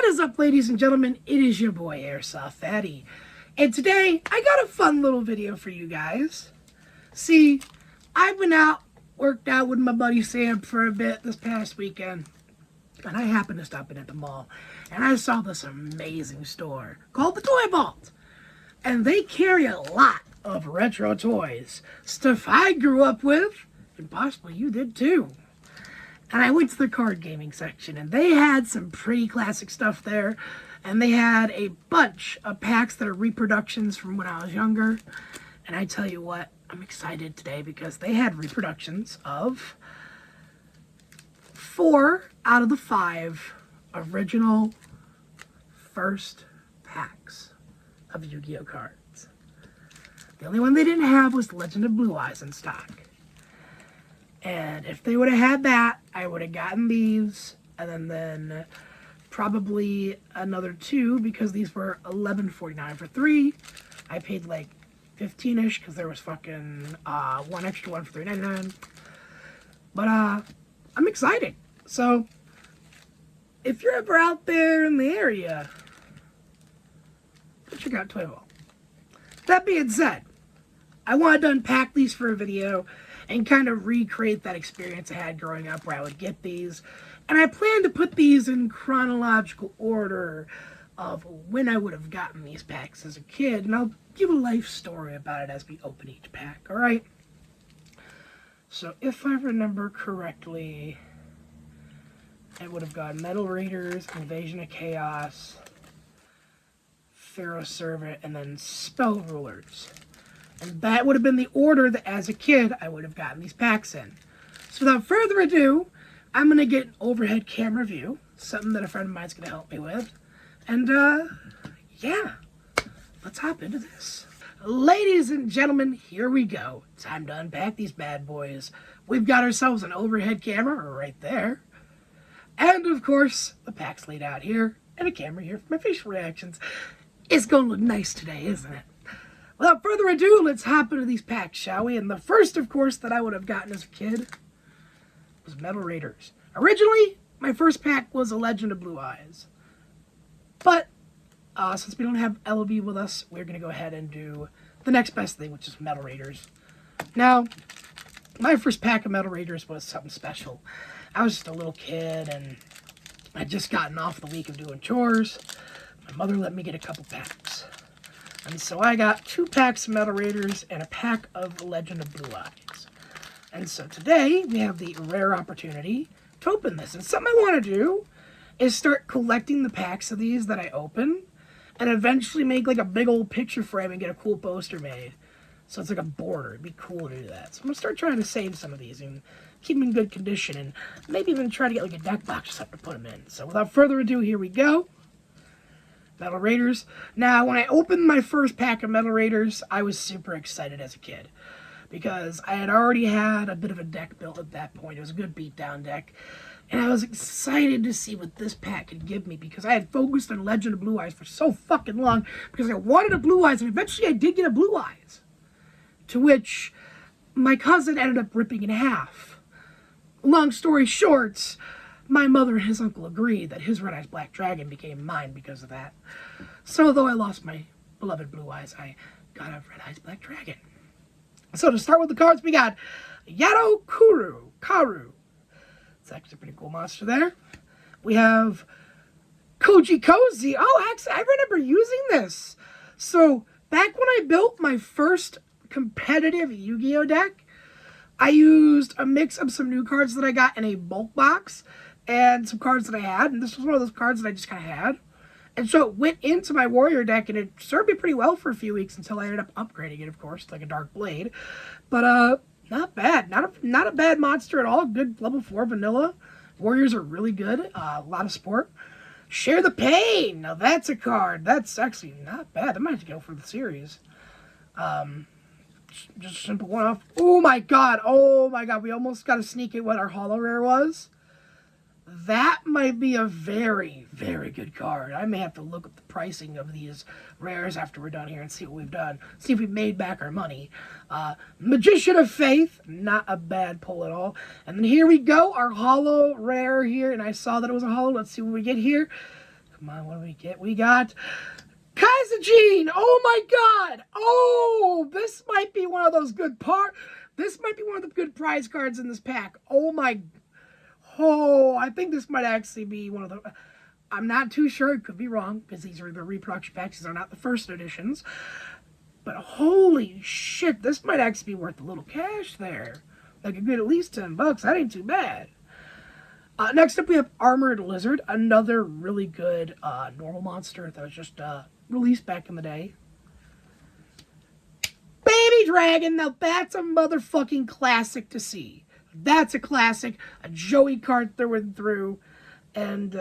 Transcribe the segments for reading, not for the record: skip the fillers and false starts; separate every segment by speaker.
Speaker 1: is up, ladies and gentlemen? It is your boy, Airsoftfatty. And today, I got a fun little video for you guys. See, I've been worked out with my buddy Sam for a bit this past weekend. And I happened to stop in at the mall. And I saw this amazing store called the Toy Vault. And they carry a lot of retro toys. Stuff I grew up with, and possibly you did too. And I went to the card gaming section, and they had some pretty classic stuff there. And they had a bunch of packs that are reproductions from when I was younger. And I tell you what, I'm excited today because they had reproductions of 4 out of the 5 original first packs of Yu-Gi-Oh cards. The only one they didn't have was Legend of Blue Eyes in stock. And if they would have had that, I would have gotten these, and then probably another 2, because these were $11.49 for 3. I paid like 15-ish because there was fucking one extra one for $3.99. But I'm excited. So if you're ever out there in the area, check out Toy Vault. That being said, I wanted to unpack these for a video and kind of recreate that experience I had growing up where I would get these. And I plan to put these in chronological order of when I would have gotten these packs as a kid. And I'll give a life story about it as we open each pack, alright? So if I remember correctly, I would have got Metal Raiders, Invasion of Chaos, Pharaoh Servant, and then Spell Rulers. And that would have been the order that, as a kid, I would have gotten these packs in. So without further ado, I'm going to get an overhead camera view, something that a friend of mine's going to help me with. And, yeah, let's hop into this. Ladies and gentlemen, here we go. Time to unpack these bad boys. We've got ourselves an overhead camera right there. And, of course, the pack's laid out here, and a camera here for my facial reactions. It's going to look nice today, isn't it? Without further ado, let's hop into these packs, shall we? And the first, of course, that I would have gotten as a kid was Metal Raiders. Originally, my first pack was a Legend of Blue Eyes. But, since we don't have LB with us, we're going to go ahead and do the next best thing, which is Metal Raiders. Now, my first pack of Metal Raiders was something special. I was just a little kid, and I'd just gotten off the week of doing chores. My mother let me get a couple packs. And so I got 2 packs of Metal Raiders and a pack of Legend of Blue Eyes. And so today, we have the rare opportunity to open this. And something I want to do is start collecting the packs of these that I open, and eventually make like a big old picture frame and get a cool poster made. So it's like a border. It'd be cool to do that. So I'm going to start trying to save some of these and keep them in good condition, and maybe even try to get like a deck box or something to put them in. So without further ado, here we go. Metal Raiders. Now, when I opened my first pack of Metal Raiders, I was super excited as a kid, because I had already had a bit of a deck built at that point. It was a good beatdown deck, and I was excited to see what this pack could give me, because I had focused on Legend of Blue Eyes for so fucking long, because I wanted a Blue Eyes, and eventually I did get a Blue Eyes, to which my cousin ended up ripping in half. Long story short, my mother and his uncle agreed that his Red Eyes Black Dragon became mine because of that. So, though I lost my beloved Blue Eyes, I got a Red Eyes Black Dragon. So, to start with the cards, we got Yugioh Karu. It's actually a pretty cool monster there. We have Koji Cozy. Oh, actually, I remember using this. So, back when I built my first competitive Yu-Gi-Oh deck, I used a mix of some new cards that I got in a bulk box and some cards that I had, and this was one of those cards that I just kind of had. And so it went into my warrior deck, and it served me pretty well for a few weeks until I ended up upgrading it, of course, like a Dark Blade. But, not bad. Not a bad monster at all. Good level 4 vanilla. Warriors are really good. A lot of support. Share the Pain. Now that's a card. That's actually not bad. I might have to go for the series. Just a simple one-off. Oh my god. We almost got to sneak in what our holo rare was. That might be a very, very good card. I may have to look up the pricing of these rares after we're done here and see what we've done. See if we've made back our money. Magician of Faith. Not a bad pull at all. And then here we go. Our holo rare here. And I saw that it was a holo. Let's see what we get here. Come on, what do we get? We got Kaizajin! Oh my god! Oh, this might be one of those good This might be one of the good prize cards in this pack. Oh my... Oh, I think this might actually be one of the... I'm not too sure. It could be wrong, because these are the reproduction packs. These are not the first editions. But holy shit, this might actually be worth a little cash there. Like a good at least $10. That ain't too bad. Next up, we have Armored Lizard, another really good normal monster that was just released back in the day. Baby Dragon, now that's a motherfucking classic to see. That's a classic, a Joey card through and through. And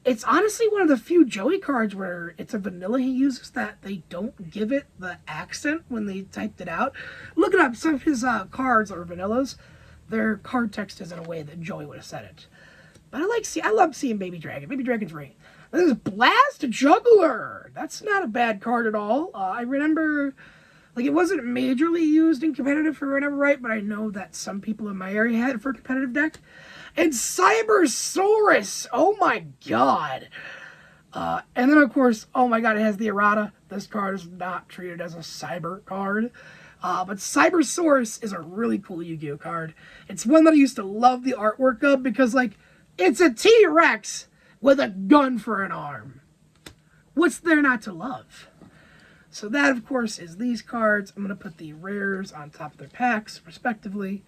Speaker 1: it's honestly one of the few Joey cards where it's a vanilla he uses that they don't give it the accent when they typed it out. Look it up, some of his cards that are vanillas, their card text is in a way that Joey would have said it. But I love seeing Baby Dragon. Baby Dragon's great. This is Blast Juggler. That's not a bad card at all. I remember, like, it wasn't majorly used in competitive, if I remember right, but I know that some people in my area had it for a competitive deck. And Cybersaurus. Oh my god. And then, of course, oh my god, it has the errata. This card is not treated as a cyber card. But Cybersaurus is a really cool Yu-Gi-Oh card. It's one that I used to love the artwork of because, like, it's a T-Rex with a gun for an arm. What's there not to love? So that, of course, is these cards. I'm going to put the rares on top of their packs, respectively.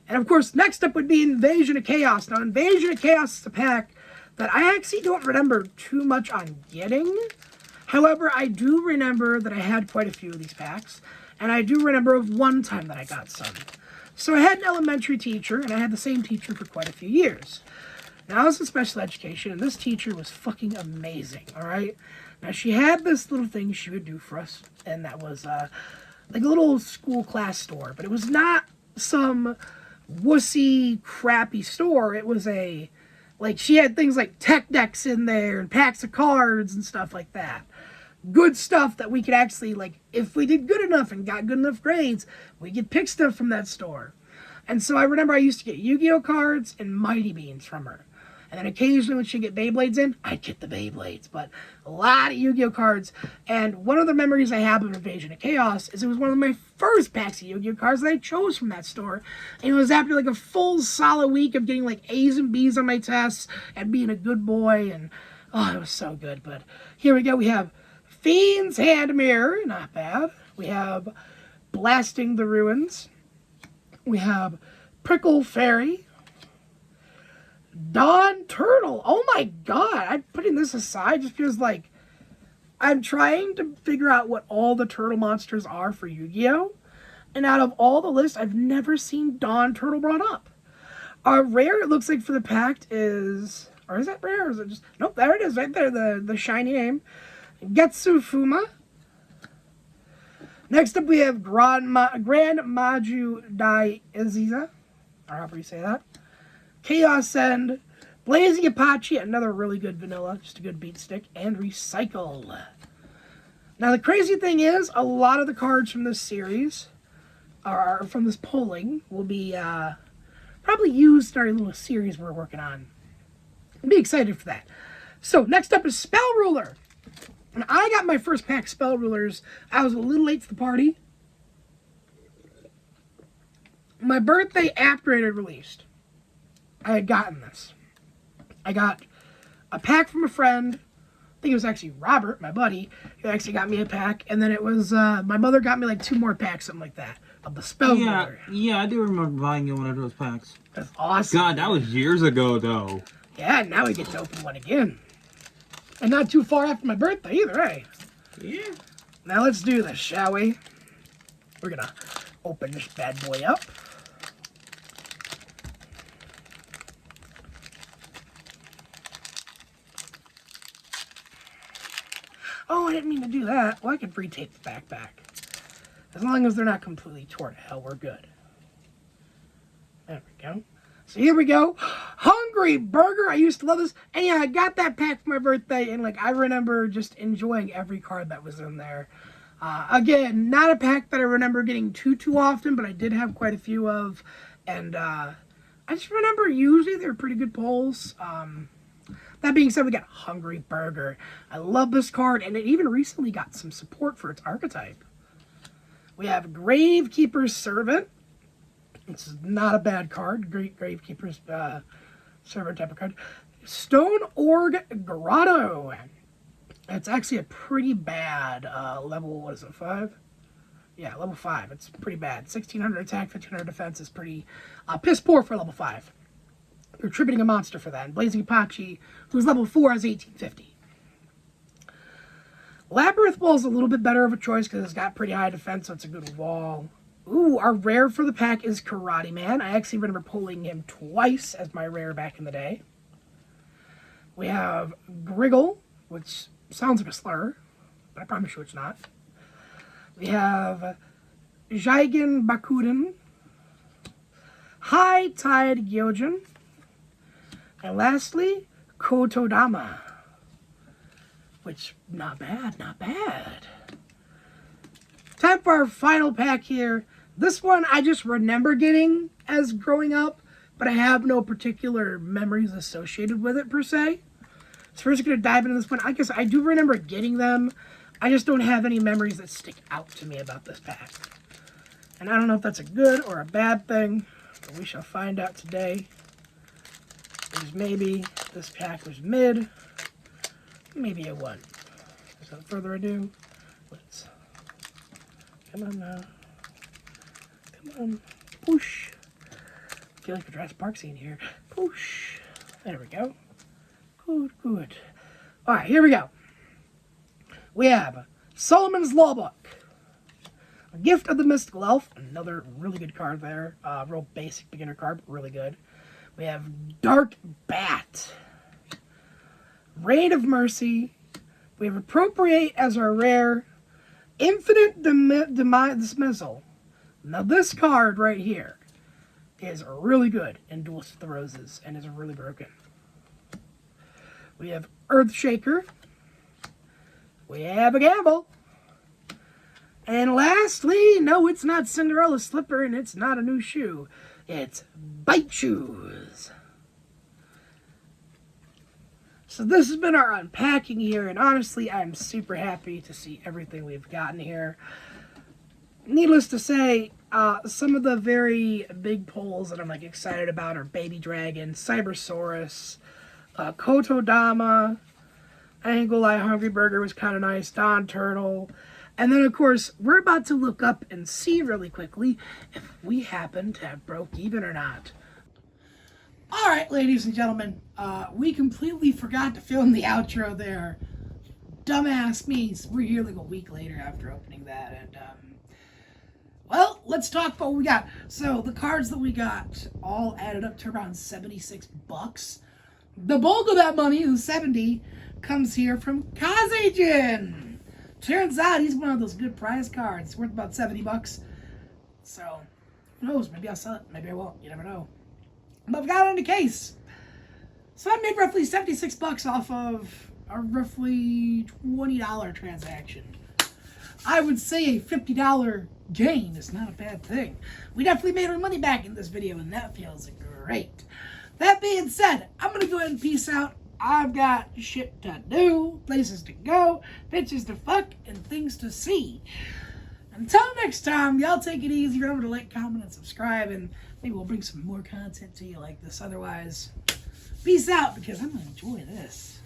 Speaker 1: And, of course, next up would be Invasion of Chaos. Now, Invasion of Chaos is a pack that I actually don't remember too much on getting. However, I do remember that I had quite a few of these packs. And I do remember of one time that I got some. So I had an elementary teacher, and I had the same teacher for quite a few years. Now, I was in special education, and this teacher was fucking amazing, all right? Now, she had this little thing she would do for us, and that was like a little school class store. But it was not some wussy, crappy store. It was like, she had things like tech decks in there, and packs of cards, and stuff like that. Good stuff that we could actually, like, if we did good enough and got good enough grades, we could pick stuff from that store. And so I remember I used to get Yu-Gi-Oh cards and Mighty Beans from her. And then occasionally when she'd get Beyblades in, I'd get the Beyblades. But a lot of Yu-Gi-Oh cards. And one of the memories I have of Invasion of Chaos is it was one of my first packs of Yu-Gi-Oh cards that I chose from that store. And it was after like a full solid week of getting like A's and B's on my tests and being a good boy. And oh, it was so good. But here we go. We have Fiend's Hand Mirror, not bad. We have Blasting the Ruins. We have Prickle Fairy. Dawn Turtle. Oh my god. I'm putting this aside just because, like, I'm trying to figure out what all the turtle monsters are for Yu-Gi-Oh! And out of all the lists, I've never seen Dawn Turtle brought up. Rare, it looks like, for the pact is... Or is that rare? Or is it just... Nope, there it is right there. The shiny name. Getsu Fuma. Next up, we have Grand Maju Dai Iziza, or however you say that. Chaos End, Blazing Apache, another really good vanilla, just a good beat stick, and Recycle. Now, the crazy thing is, a lot of the cards from this series, or from this polling, will be probably used in our little series we're working on. I'll be excited for that. So, next up is Spell Ruler. When I got my first pack of Spell Rulers, I was a little late to the party. My birthday after it had released, I had gotten this. I got a pack from a friend. I think it was actually Robert, my buddy, who actually got me a pack. And then it was, my mother got me like 2 more packs, something like that, of the Spell Ruler.
Speaker 2: Yeah, I do remember buying you one of those packs.
Speaker 1: That's awesome.
Speaker 2: God, that was years ago, though.
Speaker 1: Yeah, now we get to open one again. And not too far after my birthday either, eh?
Speaker 2: Yeah.
Speaker 1: Now let's do this, shall we? We're gonna open this bad boy up. Oh, I didn't mean to do that. Well, I can pre-tape the backpack. As long as they're not completely torn to hell, we're good. There we go. So here we go. Hungry Burger. I used to love this. And yeah, I got that pack for my birthday. And like, I remember just enjoying every card that was in there. Again, not a pack that I remember getting too often, but I did have quite a few of. And I just remember usually they're pretty good pulls. That being said, we got Hungry Burger. I love this card, and it even recently got some support for its archetype. We have Gravekeeper's Servant. It's not a bad card. Great Gravekeeper's Servant type of card. Stone Org Grotto. It's actually a pretty bad level, what is it, 5? Yeah, level 5. It's pretty bad. 1600 attack, 1500 defense is pretty piss poor for level 5. You're attributing a monster for that. And Blazing Apache, who's level 4, has 1850. Labyrinth Wall is a little bit better of a choice because it's got pretty high defense, so it's a good wall. Ooh, our rare for the pack is Karate Man. I actually remember pulling him twice as my rare back in the day. We have Griggle, which sounds like a slur, but I promise you it's not. We have Jigen Bakuden, High Tide Gyojin, and lastly, Kotodama. Which, not bad, not bad. Time for our final pack here. This one I just remember getting as growing up, but I have no particular memories associated with it per se. So first, I'm going to dive into this one. I guess I do remember getting them. I just don't have any memories that stick out to me about this pack. And I don't know if that's a good or a bad thing, but we shall find out today. Because maybe this pack was mid, maybe it wasn't. Without further ado, let's... Come on now. Come on. Push. I feel like a Jurassic Park scene here. Push. There we go. Good, good. Alright, here we go. We have Solomon's Lawbook. A Gift of the Mystical Elf. Another really good card there. Real basic beginner card, but really good. We have Dark Bat. Raid of Mercy. We have Appropriate as our rare. Infinite Dismissal. Now this card right here is really good in Duels with the Roses and is really broken. We have Earthshaker. We have a Gamble. And lastly, no, it's not Cinderella's slipper and it's not a new shoe. It's Bite Shoes. So this has been our unpacking here, and honestly, I'm super happy to see everything we've gotten here. Needless to say, some of the very big pulls that I'm like excited about are Baby Dragon, Cybersaurus, Kotodama. I ain't gonna lie, Hungry Burger was kind of nice, Don Turtle. And then, of course, we're about to look up and see really quickly if we happen to have broke even or not. All right, ladies and gentlemen, we completely forgot to film the outro there. Dumbass me. We're here like a week later after opening that, and well, let's talk about what we got. So the cards that we got all added up to around $76. The bulk of that money, the 70, comes here from Kazejin. Turns out he's one of those good prize cards, worth about $70. So who knows? Maybe I'll sell it. Maybe I won't. You never know. But I've got it in the case. So I made roughly $76 off of a roughly $20 transaction. I would say a $50 gain is not a bad thing. We definitely made our money back in this video, and that feels great. That being said, I'm going to go ahead and peace out. I've got shit to do, places to go, bitches to fuck, and things to see. Until next time, y'all take it easy. Remember to like, comment, and subscribe, and maybe we'll bring some more content to you like this. Otherwise, peace out, because I'm going to enjoy this.